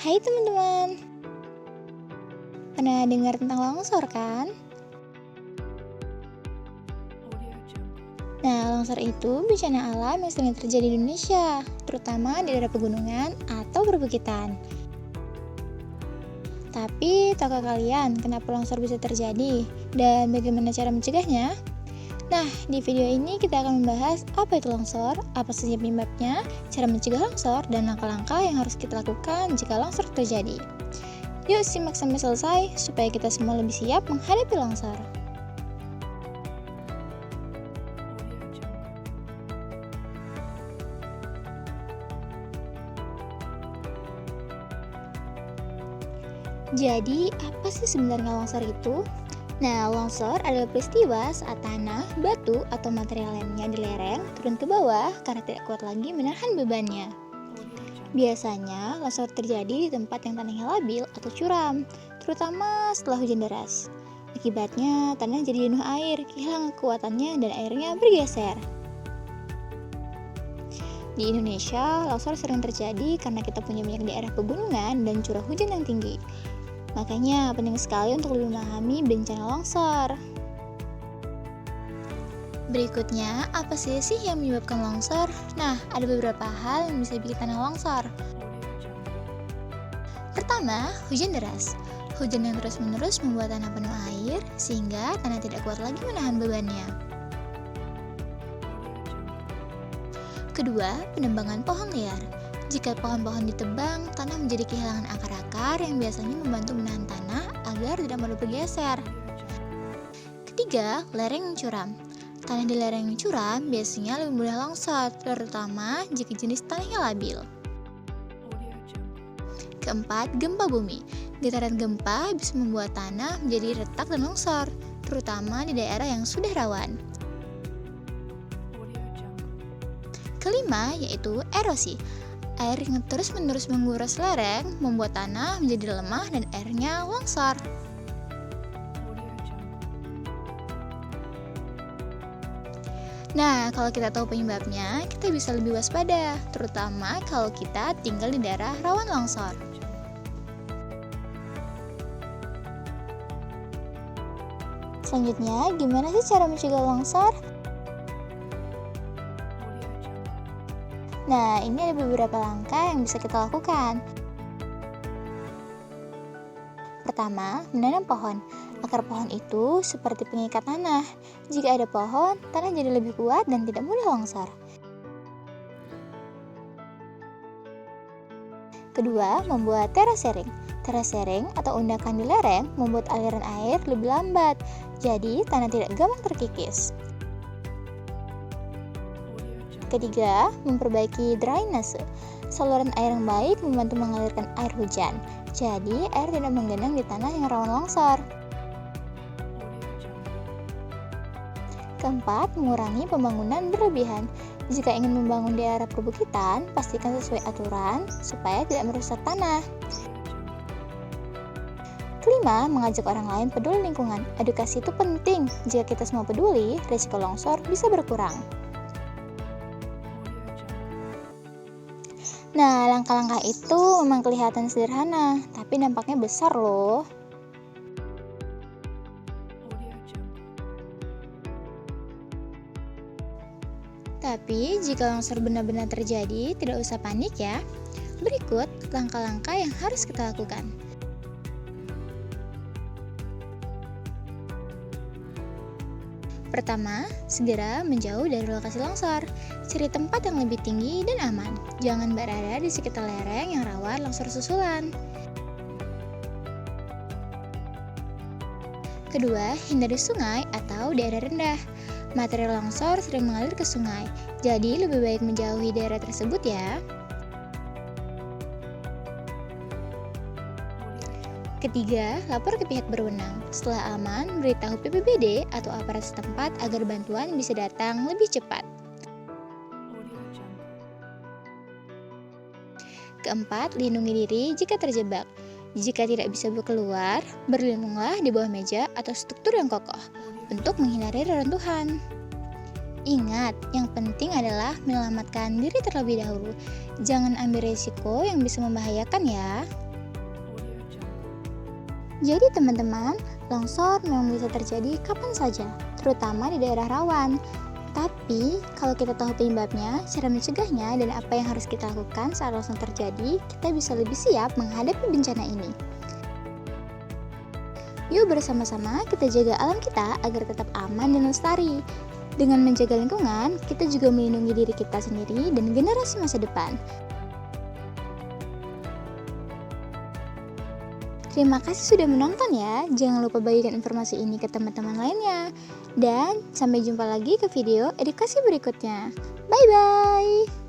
Hai teman-teman, pernah dengar tentang longsor kan? Nah, longsor itu bencana alam yang sering terjadi di Indonesia, terutama di daerah pegunungan atau perbukitan. Tapi, tahukah kalian kenapa longsor bisa terjadi dan bagaimana cara mencegahnya? Nah, di video ini kita akan membahas apa itu longsor, apa saja penyebabnya, cara mencegah longsor, dan langkah-langkah yang harus kita lakukan jika longsor terjadi. Yuk simak sampai selesai supaya kita semua lebih siap menghadapi longsor. Jadi, apa sih sebenarnya longsor itu? Nah, longsor adalah peristiwa saat tanah, batu, atau material lainnya di lereng turun ke bawah karena tidak kuat lagi menahan bebannya. Biasanya, longsor terjadi di tempat yang tanahnya labil atau curam, terutama setelah hujan deras. Akibatnya, tanah jadi jenuh air, kehilangan kekuatannya, dan airnya bergeser. Di Indonesia, longsor sering terjadi karena kita punya banyak daerah pegunungan dan curah hujan yang tinggi. Makanya penting sekali untuk lebih memahami bencana longsor. Berikutnya, apa sih yang menyebabkan longsor? Nah, ada beberapa hal yang bisa bikin tanah longsor. Pertama, hujan deras. Hujan yang terus-menerus membuat tanah penuh air, sehingga tanah tidak kuat lagi menahan bebannya. Kedua, penebangan pohon liar. Jika pohon-pohon ditebang, tanah menjadi kehilangan akar-akar yang biasanya membantu menahan tanah agar tidak mudah bergeser. Ketiga, lereng yang curam. Tanah di lereng yang curam biasanya lebih mudah longsor, terutama jika jenis tanahnya labil. Keempat, gempa bumi. Getaran gempa bisa membuat tanah menjadi retak dan longsor, terutama di daerah yang sudah rawan. Kelima, yaitu erosi. Air yang terus-menerus menguras lereng membuat tanah menjadi lemah dan airnya longsor. Nah, kalau kita tahu penyebabnya, kita bisa lebih waspada, terutama kalau kita tinggal di daerah rawan longsor. Selanjutnya, gimana sih cara mencegah longsor? Nah, ini ada beberapa langkah yang bisa kita lakukan. Pertama, menanam pohon. Akar pohon itu seperti pengikat tanah. Jika ada pohon, tanah jadi lebih kuat dan tidak mudah longsor. Kedua, membuat terasering. Terasering atau undakan di lereng membuat aliran air lebih lambat, jadi tanah tidak gampang terkikis. Ketiga, memperbaiki drainase. Saluran air yang baik membantu mengalirkan air hujan, jadi air tidak menggenang di tanah yang rawan longsor. Keempat, mengurangi pembangunan berlebihan. Jika ingin membangun di daerah perbukitan, pastikan sesuai aturan supaya tidak merusak tanah. Kelima, mengajak orang lain peduli lingkungan. Edukasi itu penting. Jika kita semua peduli, risiko longsor bisa berkurang. Nah, langkah-langkah itu memang kelihatan sederhana, tapi dampaknya besar loh. Tapi, jika longsor benar-benar terjadi, tidak usah panik ya. Berikut langkah-langkah yang harus kita lakukan. Pertama, segera menjauh dari lokasi longsor. Cari tempat yang lebih tinggi dan aman. Jangan berada di sekitar lereng yang rawan longsor susulan. Kedua, hindari sungai atau daerah rendah. Material longsor sering mengalir ke sungai, jadi lebih baik menjauhi daerah tersebut ya. Ketiga, lapor ke pihak berwenang. Setelah aman, beritahu BPBD atau aparat setempat agar bantuan bisa datang lebih cepat. Keempat, lindungi diri jika terjebak. Jika tidak bisa keluar, berlindunglah di bawah meja atau struktur yang kokoh untuk menghindari reruntuhan. Ingat, yang penting adalah menyelamatkan diri terlebih dahulu. Jangan ambil risiko yang bisa membahayakan ya. Jadi teman-teman, longsor memang bisa terjadi kapan saja, terutama di daerah rawan. Tapi, kalau kita tahu penyebabnya, cara mencegahnya, dan apa yang harus kita lakukan saat longsor terjadi, kita bisa lebih siap menghadapi bencana ini. Yuk bersama-sama kita jaga alam kita agar tetap aman dan lestari. Dengan menjaga lingkungan, kita juga melindungi diri kita sendiri dan generasi masa depan. Terima kasih sudah menonton ya. Jangan lupa bagikan informasi ini ke teman-teman lainnya. Dan sampai jumpa lagi ke video edukasi berikutnya. Bye-bye.